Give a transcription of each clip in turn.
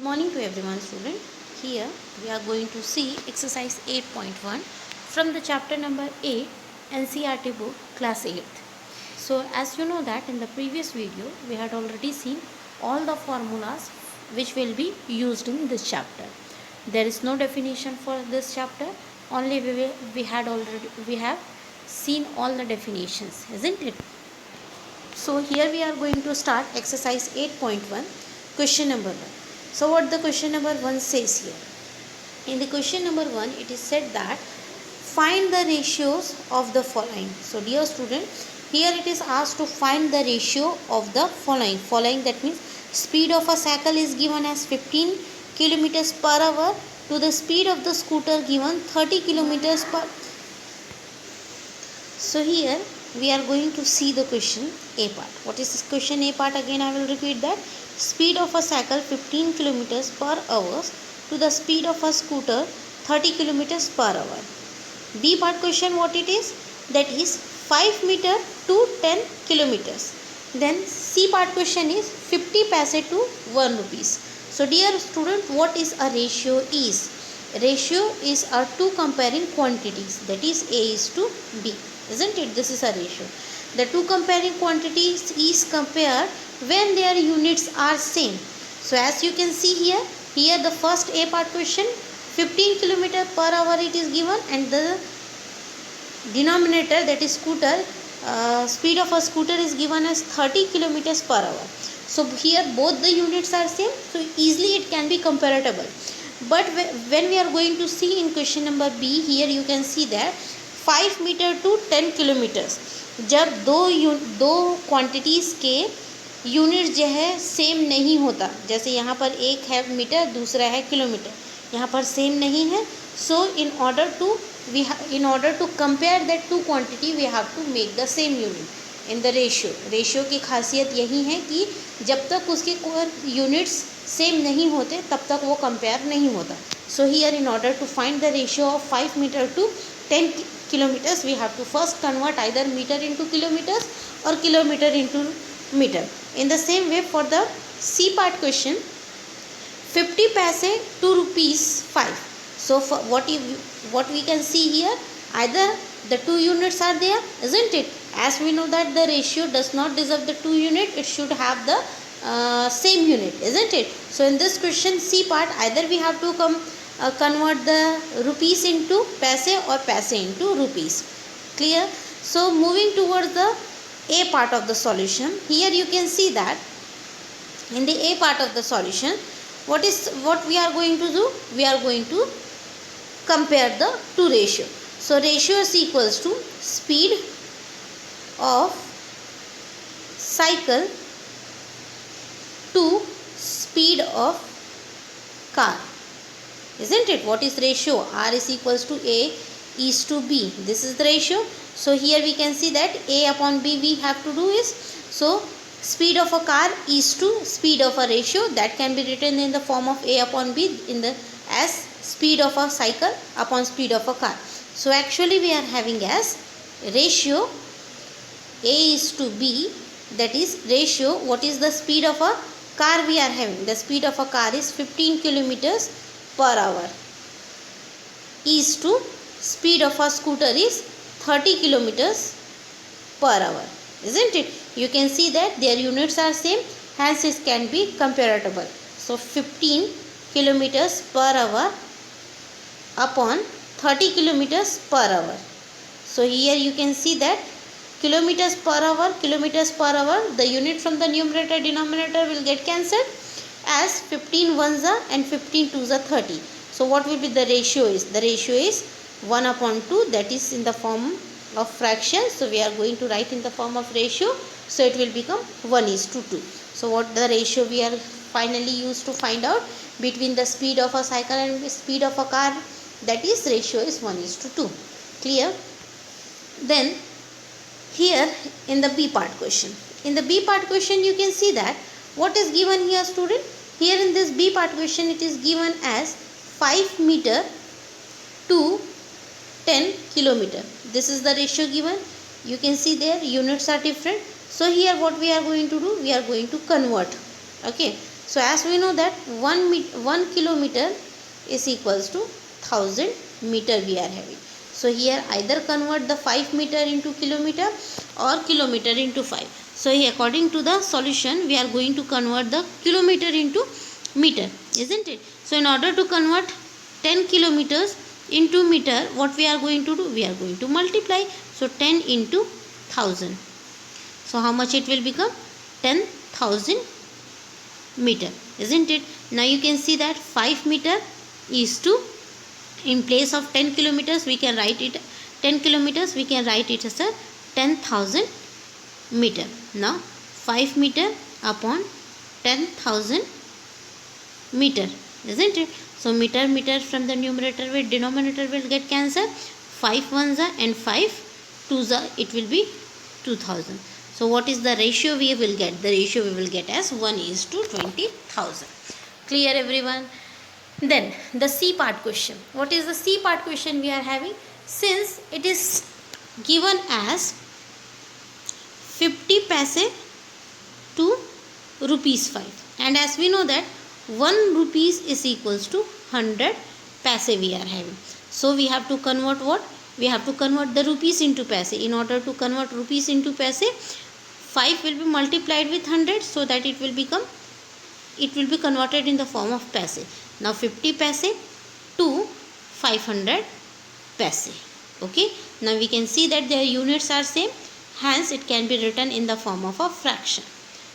Good morning to everyone, student. Here we are going to see exercise 8.1 from the chapter number 8 NCERT book class 8th. So as you know that in the previous video we had already seen all the formulas which will be used in this chapter. There is no definition for this chapter, only we have seen all the definitions, isn't it? So here we are going to start exercise 8.1, question number 1. So what the question number 1 says here? In the question number 1 it is said that find the ratios of the following. So dear student, here it is asked to find the ratio of the following. Following, that means speed of a cycle is given as 15 kilometers per hour to the speed of the scooter given 30 kilometers per. So here we are going to see the question A part. What is this question A part? Again I will repeat that. Speed of a cycle 15 kilometers per hour to the speed of a scooter 30 kilometers per hour. B part question, what it is? That is 5 meter to 10 kilometers. Then C part question is 50 paise to 1 rupees. So dear student, what is a ratio is? Ratio is a two comparing quantities, that is A is to B, isn't it? This is a ratio. The two comparing quantities is compared when their units are same. So as you can see here the first A part question 15 km per hour it is given, and the denominator, that is scooter, speed of a scooter is given as 30 km per hour. So here both the units are same, so easily it can be comparable. But when we are going to see in question number B, here you can see that 5 meter to 10 kilometers, जब दो quantities के unit जो है same नहीं होता, जैसे यहाँ पर एक है मीटर दूसरा है किलोमीटर, यहाँ पर सेम नहीं है. सो in order to compare that two quantity we have to make the same unit in the ratio. Ratio की खासियत यही है कि जब तक उसके यूनिट्स सेम नहीं होते तब तक वो कंपेयर नहीं होता. So here in order to find the ratio of 5 metre to 10 kilometers we have to first convert either meter into kilometers or kilometer into meter. In the same way for the C part question 50 paise 2 rupees 5. So for what we can see here, either the two units are there, isn't it? As we know that the ratio does not deserve the two unit, it should have the same unit, isn't it? So in this question C part, either we have to convert the rupees into paise or paise into rupees. Clear? So moving towards the A part of the solution, here you can see that in the A part of the solution, what we are going to do? We are going to compare the two ratio. So ratio is equals to speed of cycle to speed of car, isn't it? What is ratio? R is equals to A is to B. This is the ratio. So here we can see that A upon B we have to do is, so speed of a car is to speed of a ratio, that can be written in the form of A upon B in the as speed of a cycle upon speed of a car. So actually we are having as ratio A is to B, that is ratio, what is the speed of a car we are having? The speed of a car is 15 kilometers per hour is to speed of a scooter is 30 kilometers per hour, isn't it? You can see that their units are same, hence it can be comparable. So 15 kilometers per hour upon 30 kilometers per hour. So here you can see that kilometers per hour, the unit from the numerator denominator will get cancelled, as 15 ones are and 15 twos are 30. So what will be the ratio is? The ratio is 1 upon 2, that is in the form of fraction. So we are going to write in the form of ratio. So it will become 1 is to 2. So what the ratio we are finally used to find out between the speed of a cycle and the speed of a car, that is ratio is 1 is to 2. Clear? Then here in the B part question. In the B part question you can see that what is given here, student? Here in this B part question it is given as 5 meter to 10 kilometer. This is the ratio given. You can see there units are different. So here what we are going to do? We are going to convert. Okay. So as we know that 1 kilometer is equals to 1000 meter we are having. So here either convert the 5 meter into kilometer or kilometer into 5. So here according to the solution we are going to convert the kilometer into meter, isn't it? So in order to convert 10 kilometers into meter, what we are going to do? We are going to multiply. So 10 into 1000. So how much it will become? 10,000 meter, isn't it? Now you can see that 5 meter is to, in place of 10 kilometers we can write it 10 kilometers, we can write it as a 10,000 meter. Now 5 meter upon 10,000 meter, isn't it? So meter from the numerator with denominator will get cancelled. 5 ones are and 5 twos are, it will be 2000. So what is the ratio we will get? The ratio we will get as 1:20,000. Clear everyone? Then the C part question. What is the C part question we are having? Since it is given as 50 paise to rupees 5, and as we know that 1 rupees is equals to 100 paise we are having. So we have to convert what? We have to convert the rupees into paise. In order to convert rupees into paise, 5 will be multiplied with 100 so that it will be converted in the form of paise. Now 50 paise to 500 paise. Okay. Now we can see that their units are same. Hence it can be written in the form of a fraction.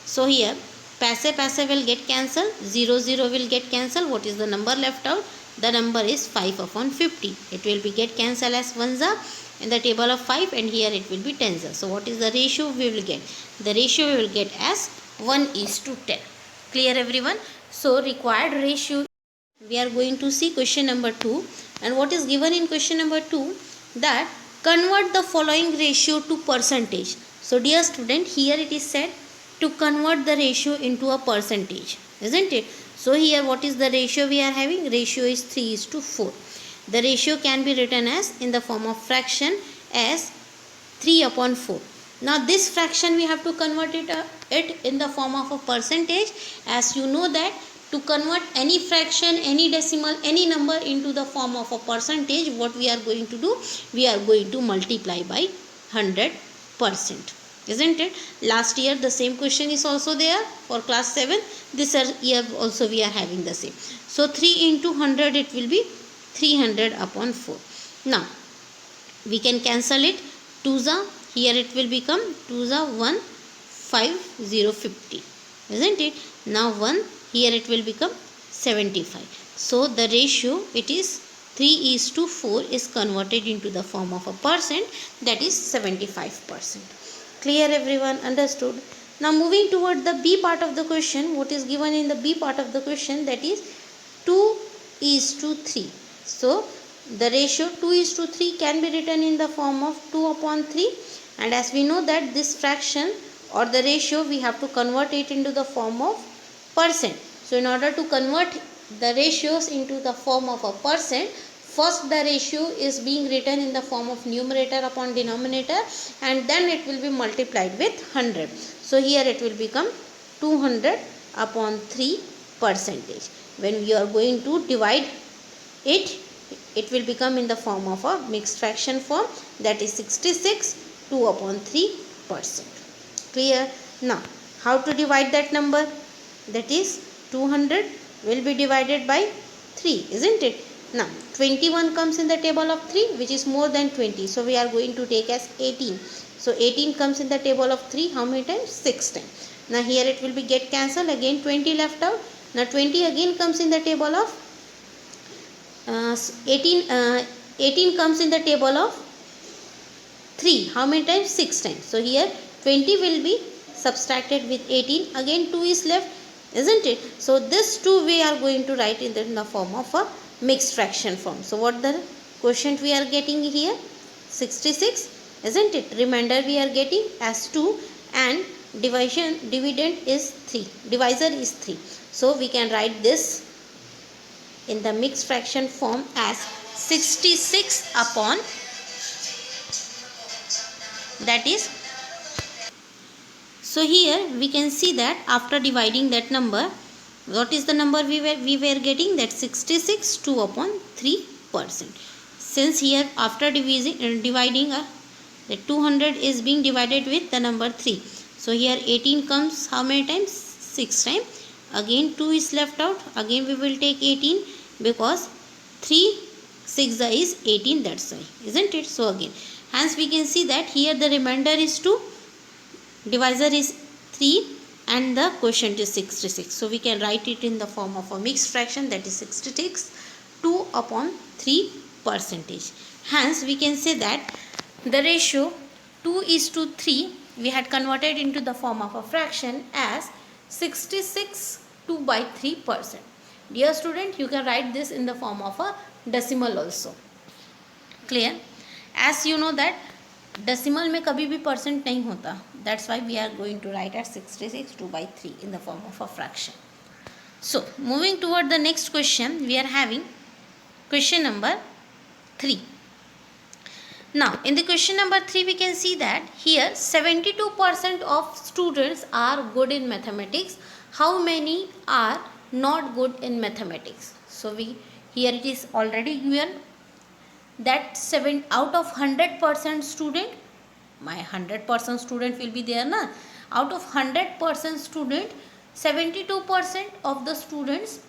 So here paise will get cancelled. 0 will get cancelled. What is the number left out? The number is 5 upon 50. It will be get cancelled as 1s in the table of 5, and here it will be 10s. So what is the ratio we will get? The ratio we will get as 1:10. Clear everyone? So required ratio, we are going to see question number 2, and what is given in question number 2, that convert the following ratio to percentage. So dear student, here it is said to convert the ratio into a percentage, isn't it? So here what is the ratio we are having? Ratio is 3:4. The ratio can be written as in the form of fraction as 3/4. Now this fraction we have to convert it in the form of a percentage. As you know that to convert any fraction, any decimal, any number into the form of a percentage, what we are going to do? We are going to multiply by 100%. Isn't it? Last year the same question is also there for class 7. This year also we are having the same. So 3 into 100, it will be 300/4. Now we can cancel it. 2s are, here it will become 2s are 1, 5, 0, 50. Isn't it? Now 1, here it will become 75. So the ratio, it is 3:4 is converted into the form of a percent, that is 75%. Clear everyone? Understood? Now moving toward the B part of the question. What is given in the B part of the question? That is 2:3. So the ratio 2:3 can be written in the form of 2/3, and as we know that this fraction or the ratio, we have to convert it into the form of percent. So in order to convert the ratios into the form of a percent, first the ratio is being written in the form of numerator upon denominator, and then it will be multiplied with 100. So here it will become 200/3 percentage. When we are going to divide it, it will become in the form of a mixed fraction form, that is 66 2/3%. Clear? Now how to divide that number? That is 200 will be divided by 3, isn't it? Now 21 comes in the table of 3, which is more than 20. So we are going to take as 18. So 18 comes in the table of 3. How many times? 6 times. Now here it will be get cancelled. Again 20 left out. Now 20 again comes in the table of 18 comes in the table of 3. How many times? 6 times. So here 20 will be subtracted with 18. Again 2 is left, isn't it? So this 2 we are going to write in the form of a mixed fraction form. So what the quotient we are getting here? 66, isn't it? Remainder we are getting as 2, and dividend is 3. Divisor is 3. So we can write this in the mixed fraction form as 66 upon, that is, so here we can see that after dividing that number, What is the number we were getting? That 66, 2 upon 3%. Since here after dividing the 200 is being divided with the number 3. So here 18 comes how many times? 6 times. Again 2 is left out. Again we will take 18 because 3 6 is 18, that's why, isn't it? So again, hence we can see that here the remainder is 2, divisor is 3 and the quotient is 66. So we can write it in the form of a mixed fraction, that is 66, 2 upon 3%. Hence we can say that the ratio 2:3 we had converted into the form of a fraction as 66 2/3%. Dear student, you can write this in the form of a decimal also. Clear? As you know that decimal में कभी भी percent नहीं होता. That's why we are going to write at 66 2/3 in the form of a fraction. So moving toward the next question, we are having question number 3. Now in the question number 3 we can see that here 72% of students are good in mathematics. How many are not good in mathematics? So here it is already given that 7 out of 100% student, my 100% student will be there na, out of 100% student 72% of the students,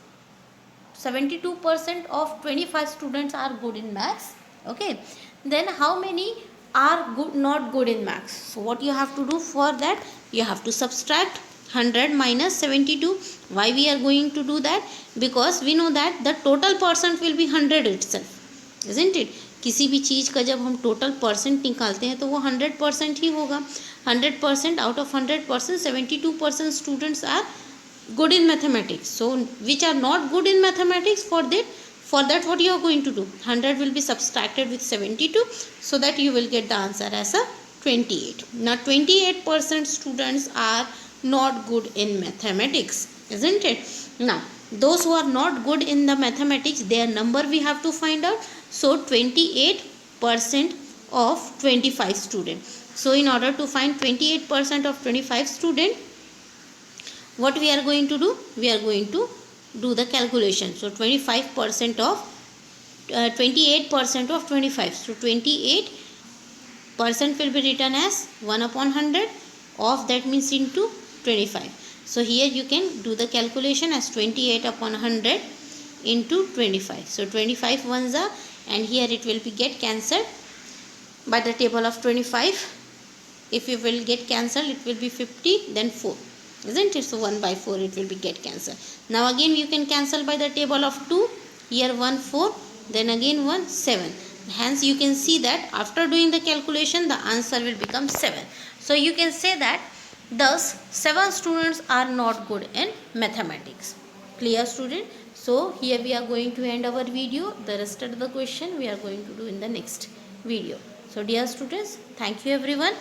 72% of 25 students are good in maths. Okay, then how many are good, not good in maths? So what you have to do for that, you have to subtract 100 minus 72. Why we are going to do that? Because we know that the total percent will be 100 itself, isn't it? किसी भी चीज़ का जब हम total percent निकालते हैं तो वो 100% ही होगा. 100% out of 100%, 72% students are good in mathematics. So which are not good in mathematics, for that what you are going to do? 100 will be subtracted with 72, so that you will get the answer as a 28. Now 28% students are not good in mathematics, isn't it? Now those who are not good in the mathematics, their number we have to find out. So 28% of 25 students. So in order to find 28% of 25 students, what we are going to do? We are going to do the calculation. So 25% of 28% of 25. So 28% will be written as 1 upon 100 of, that means into 25. So here you can do the calculation as 28 upon 100 into 25. So 25 ones are, and here it will be get cancelled by the table of 25. If you will get cancelled, it will be 50, then 4, isn't it? So 1/4 it will be get cancelled. Now again you can cancel by the table of 2. Here 1 4, then again 1 7. Hence you can see that after doing the calculation, the answer will become 7. So you can say that thus 7 students are not good in mathematics. Clear, student? So here we are going to end our video. The rest of the question we are going to do in the next video. So dear students, thank you everyone.